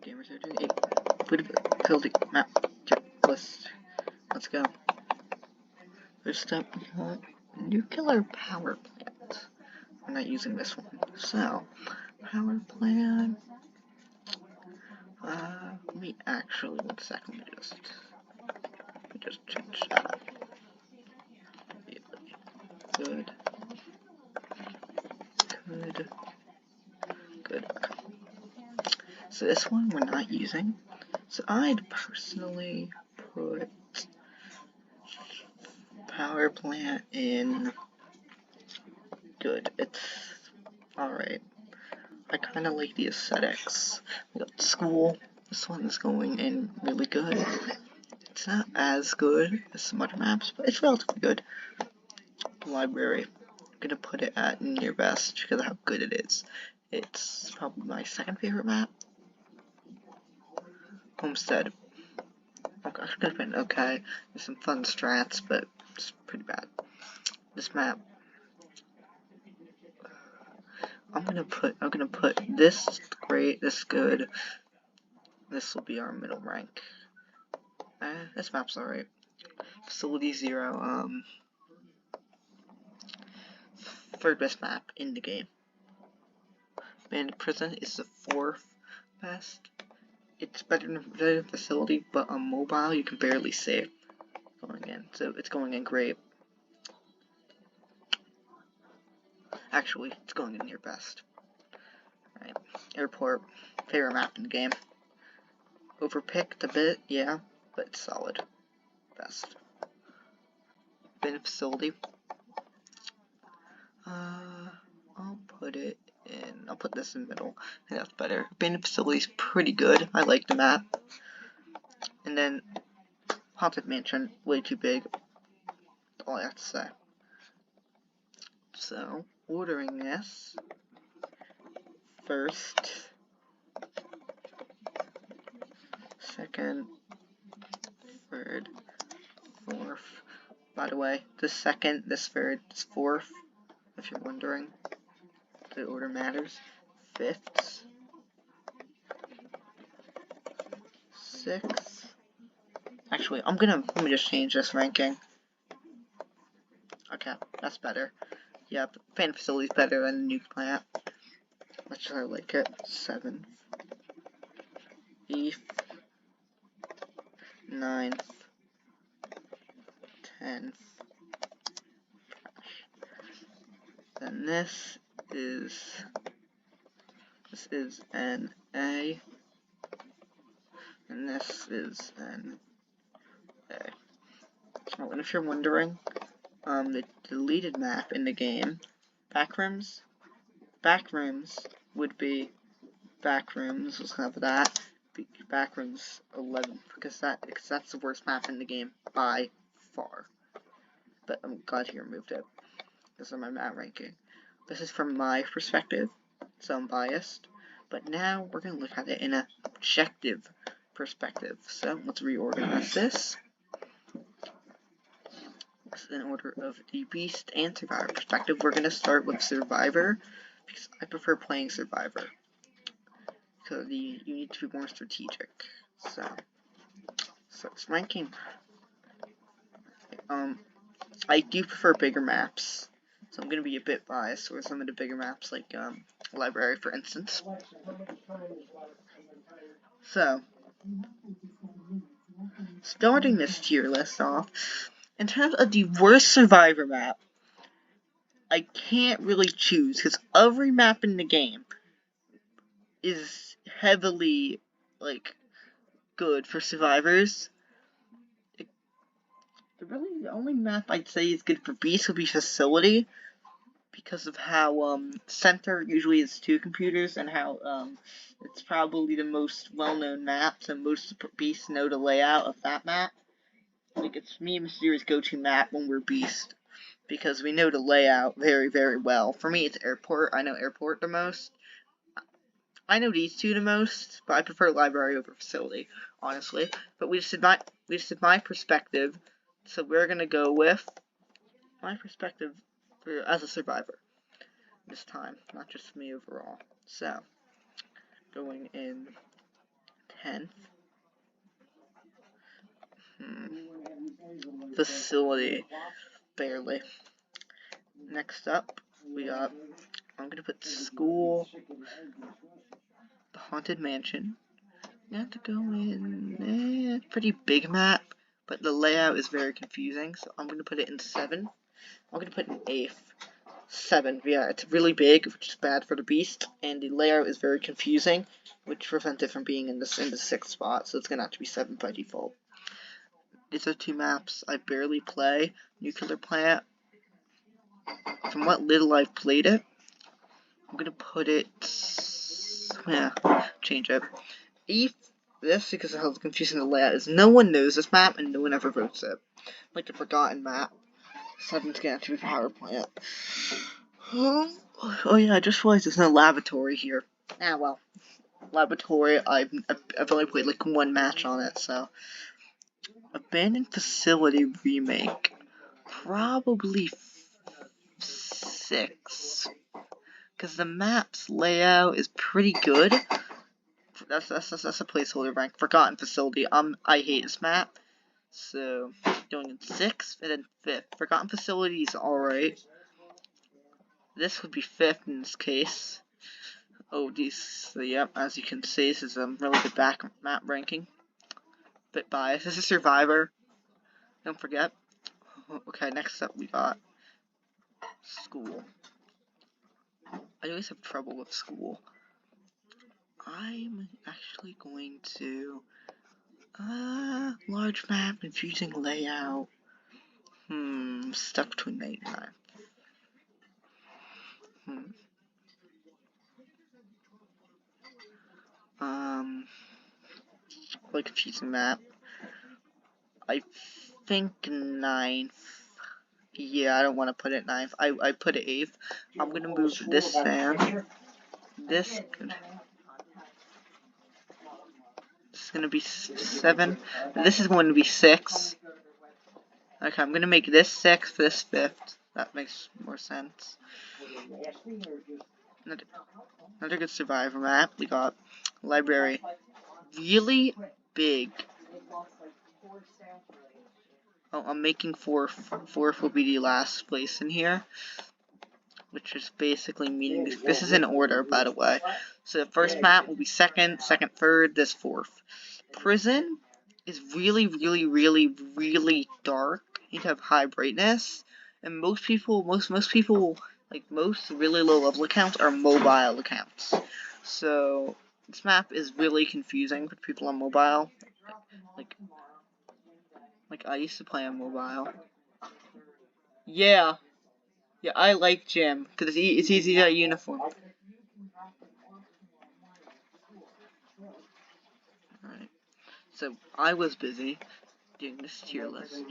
gamers are doing a facility map checklist. Let's go. First up, we got nuclear power plant. We're not using this one. So, power plant. Let me actually, 1 second, let me just change that. Good. Okay. So this one we're not using. So I'd personally put power plant in good. It's alright. I kind of like the aesthetics. We got school. This one is going in really good. It's not as good as some other maps, but it's relatively good. Library. I'm gonna put it at near best because of how good it is. It's probably my second favorite map. Homestead. Okay, could have been okay. There's some fun strats, but it's pretty bad. This map. I'm gonna put this great, this good. This will be our middle rank. This map's alright. Facility 0, third best map in the game. Abandoned Prison is the 4th best. It's better than Facility, but on mobile you can barely save going in. So it's going in great. Actually, it's going in near best. Alright. Airport, favorite map in the game. Overpicked a bit, yeah, but it's solid. Best. Abandoned Facility. I'll put this in the middle. I think that's better. Abandoned Facility's pretty good. I like the map. And then Haunted Mansion, way too big. That's all I have to say. So, ordering this. First. Second. Third. Fourth. By the way, this second, this third, this fourth, if you're wondering. The order matters. 5th. 6th. Actually, let me just change this ranking. Okay, that's better. Yep, fan facility's better than the nuke plant. Which I like it. 7th. 8th. 9th. 10th. Then this is an A, and this is an A. Oh, and if you're wondering, the deleted map in the game, Backrooms would be Backrooms. Let's have that. Backrooms 11 because that's the worst map in the game by far. But I'm glad he removed it. This is my map ranking. This is from my perspective, so I'm biased. But now we're going to look at it in an objective perspective. So let's reorganize this. In order of the Beast and Survivor perspective, we're going to start with Survivor because I prefer playing Survivor. So you need to be more strategic. So it's ranking. I do prefer bigger maps. So I'm going to be a bit biased towards some of the bigger maps, like Library, for instance. So, starting this tier list off, in terms of the worst Survivor map, I can't really choose, because every map in the game is heavily, good for survivors. Really, the only map I'd say is good for Beast would be Facility, because of how Center usually is 2 computers, and how it's probably the most well-known map, so most Beasts know the layout of that map. It's me and Mysterio's go-to map when we're Beast, because we know the layout very, very well. For me, it's Airport. I know Airport the most. I know these two the most, but I prefer Library over Facility, honestly. But we just did my perspective. So we're going to go with my perspective as a survivor this time, not just me overall. So, going in 10th. Facility. Barely. Next up, we got, I'm gonna put school, the haunted mansion. You have to go in, pretty big map, but the layout is very confusing, so I'm gonna put it in 7th. I'm gonna put it in 8th. 7, yeah, it's really big, which is bad for the beast, and the layout is very confusing, which prevents it from being in the 6th spot, so it's gonna have to be 7 by default. These are 2 maps I barely play. Nuclear plant. From what little I've played it, I'm gonna put it, yeah, change it. This, because of how confusing the layout is, no one knows this map and no one ever votes it. Like the forgotten map. 7's gonna have to be power plant. Oh yeah, I just realized there's no lavatory here. Ah well. Laboratory, I've only played like 1 match on it, so. Abandoned Facility remake. Probably 6. Because the map's layout is pretty good. That's a placeholder rank. Forgotten Facility. I hate this map. So going in 6th and then 5th. Forgotten Facility is alright. This would be 5th in this case. Oh, yep, as you can see, this is a really good map ranking. Bit biased. This is Survivor. Don't forget. Okay, next up we got school. I always have trouble with school. I'm actually going to large map, confusing layout. Stuck between 8 and 9. Really confusing map. I think 9th. Yeah, I don't want to put it 9th. I put it 8th. I'm gonna move this fan. This is gonna be 7. This is going to be 6. Okay, I'm gonna make this 6th, this 5th. That makes more sense. Another good Survivor map. We got library. Really big. Oh, I'm making 4th. 4th will be the last place in here. Which is basically meaning this is in order, by the way. So the first map will be 2nd, 2nd, 3rd, this 4th. Prison is really, really, really, really dark. You need to have high brightness. And most people, like most really low level accounts are mobile accounts. So this map is really confusing for people on mobile. Like I used to play on mobile. Yeah, I like Gym because it's easy to uniform. Alright, so I was busy doing this tier list.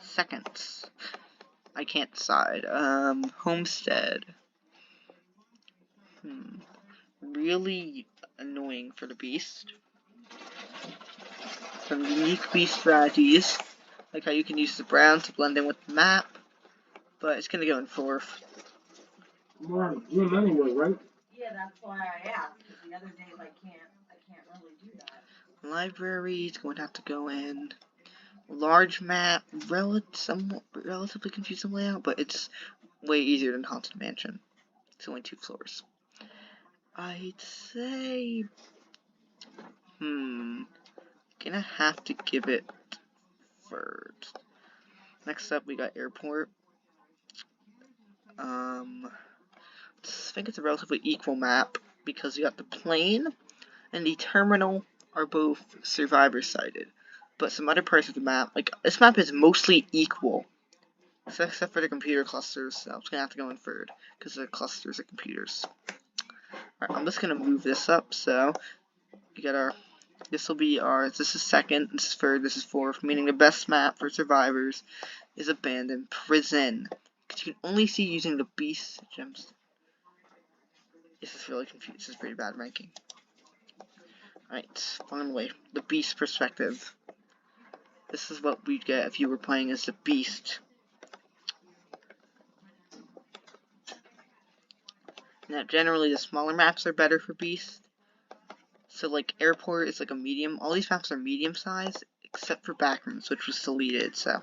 Seconds. I can't decide. Homestead. Really annoying for the beast. Some unique beast strategies, like how you can use the brown to blend in with the map, but it's gonna go in 4th. Anyway, right? Yeah, that's why I asked. The other days I can't really do that. Library is going to have to go in. Large map, relatively confusing layout, but it's way easier than Haunted Mansion. It's only 2 floors. I'd say, gonna have to give it 3rd. Next up, we got Airport. I think it's a relatively equal map because you got the plane and the terminal are both survivor sided. But some other parts of the map, like this map is mostly equal. Except for the computer clusters, so I'm just gonna have to go in 3rd because the clusters are computers. Alright, I'm just gonna move this up, so we got our, this is 2nd, this is 3rd, this is 4th, meaning the best map for survivors is Abandoned Prison. Because you can only see using the beast gems. This is really confused, this is pretty bad ranking. Alright, finally, the beast perspective. This is what we'd get if you were playing as the beast. Now, generally, the smaller maps are better for Beast. So, like, Airport is like a medium. All these maps are medium size, except for Backrooms, which was deleted, so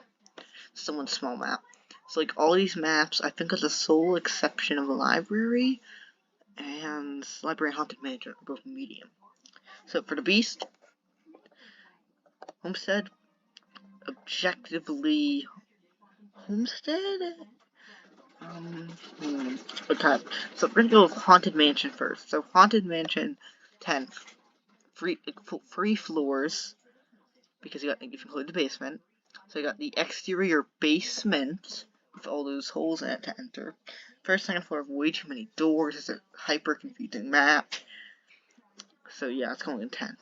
it's one small map. So, like, all these maps, I think, with the sole exception of the Library and Library Haunted Mansion, are both medium. So, for the Beast, Homestead, objectively, Homestead? Okay, so we're gonna go with Haunted Mansion first. So, Haunted Mansion, 10th, free floors, because you can include the basement. So you got the exterior basement with all those holes in it to enter. First, second floor have way too many doors. It's a hyper confusing map. So yeah, it's going in 10th.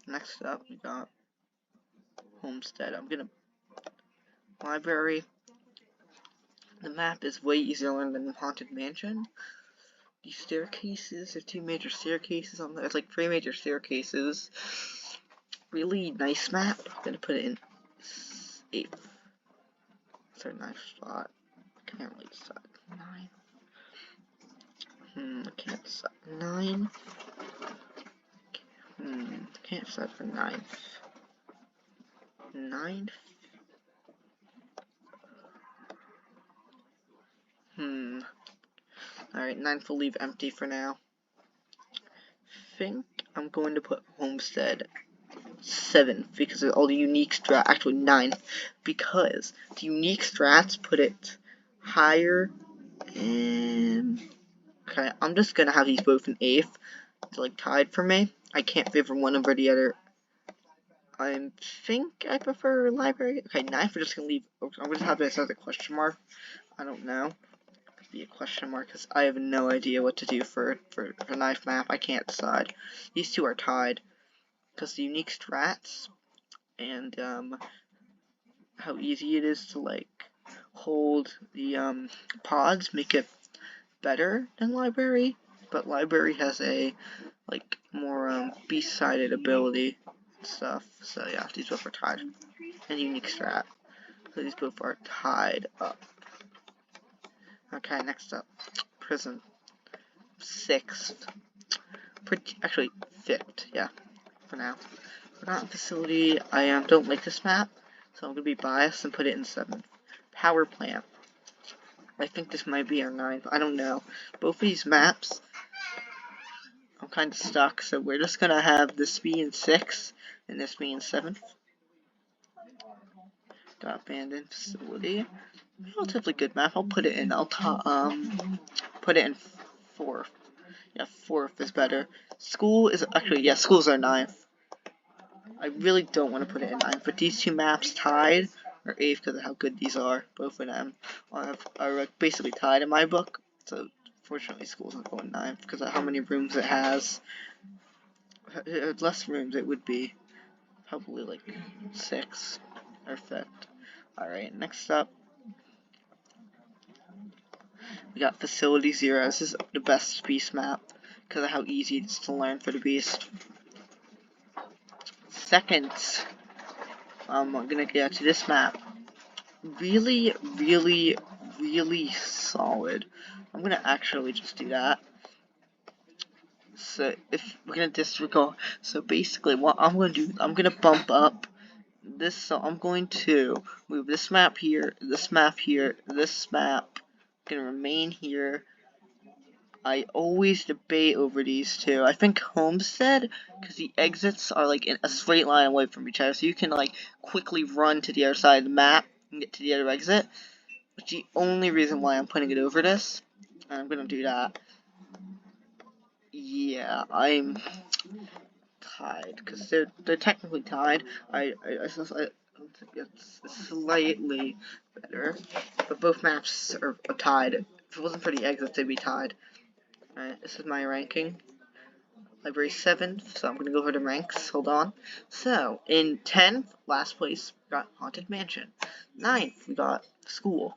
Next up, we got Homestead. I'm gonna Library. The map is way easier to learn than Haunted Mansion. These staircases, there's 2 major staircases on there. There's like 3 major staircases. Really nice map. I'm gonna put it in 8th. It's our 9th spot. I can't really decide. 9. I can't decide. 9. Can't decide for 9th. 9th. Alright, 9th will leave empty for now. Think I'm going to put Homestead 7th because of all the unique strats. Actually, 9th because the unique strats put it higher. And okay, I'm just gonna have these both in 8th. It's like tied for me. I can't favor one over the other. I think I prefer Library. Okay, 9th we're just gonna leave. I'm gonna have this as a question mark. I don't know. Could be a question mark because I have no idea what to do for 9th map. I can't decide. These two are tied because the unique strats and how easy it is to like hold the pods make it better than Library. But Library has a like more beast-sided ability stuff. So yeah, these both are tied. And unique strat. So these both are tied up. Okay, next up. Prison. 6th. Actually, 5th, yeah. For now. Forgotten Facility, I don't like this map. So I'm gonna be biased and put it in 7th. Power Plant. I think this might be our 9th. I don't know. Both of these maps, I'm kind of stuck. So we're just gonna have this be in 6th and this be in 7th. Got Abandoned Facility. Relatively good map. I'll put it in. Put it in 4th. Yeah, 4th is better. School is actually, yeah, schools are 9th. I really don't want to put it in 9th, but these two maps tied are 8th because of how good these are. Both of them are basically tied in my book. So fortunately, schools not going 9th because of how many rooms it has. Less rooms, it would be probably like 6 or 5th. Alright, next up, we got Facility 0. This is the best Beast map because of how easy it is to learn for the Beast. Second, I'm gonna get to this map. Really, really, really solid. I'm gonna actually just do that. So if we're gonna disregard, so basically what I'm gonna do, I'm gonna bump up this. So I'm going to move this map here, this map here, this map. Gonna remain here. I always debate over these two. I think Homestead, because the exits are like in a straight line away from each other, so you can like quickly run to the other side of the map and get to the other exit. Which is the only reason why I'm putting it over this. And I'm gonna do that. Yeah, I'm tied because they're technically tied. I think it's slightly better, but both maps are tied. If it wasn't for the exits, they'd be tied. Alright, this is my ranking. Library 7th, so I'm gonna go over the ranks. Hold on. So in 10th, last place, we got Haunted Mansion. 9th, we got School.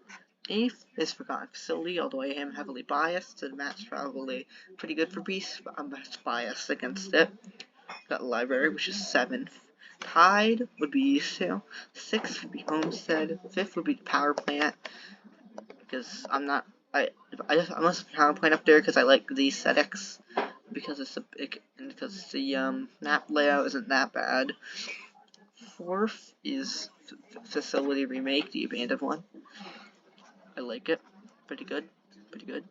8th is Forgotten Facility, although I am heavily biased, so the map's probably pretty good for Beast, but I'm biased against it. Got Library, which is 7th. Tied would be these two. 6th would be Homestead. 5th would be Power Plant, because I'm not I must PowerPoint up there because I like the aesthetics, because because the map layout isn't that bad. Fourth is Facility Remake, the abandoned one. I like it. Pretty good. Pretty good.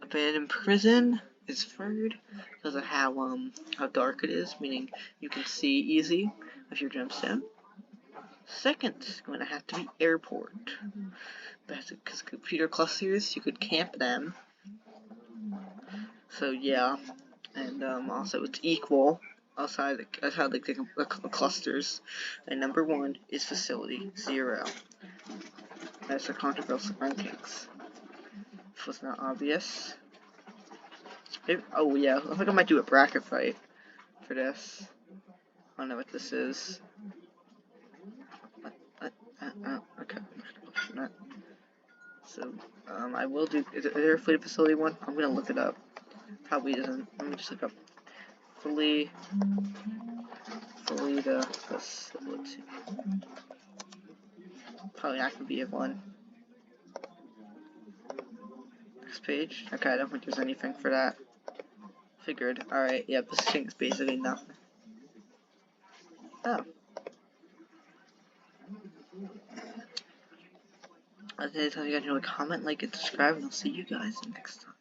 Abandoned Prison is third because of how dark it is, meaning you can see easy with your gemstone. Second is going to have to be Airport. Because computer clusters, you could camp them. So yeah, and also it's equal outside the clusters. And number 1 is Facility 0. That's the controversial rankings. If it was not obvious. Oh yeah, I think I might do a bracket fight for this. I don't know what this is. Okay, so I will do. Is there a fleet facility one? I'm gonna look it up. Probably isn't. Let me just look up fully the facility. Probably not gonna be a one. Next page. Okay, I don't think there's anything for that. Figured. Alright, yeah, this thing is basically nothing. Oh. Anytime you guys want to comment, like, and subscribe, and I'll see you guys next time.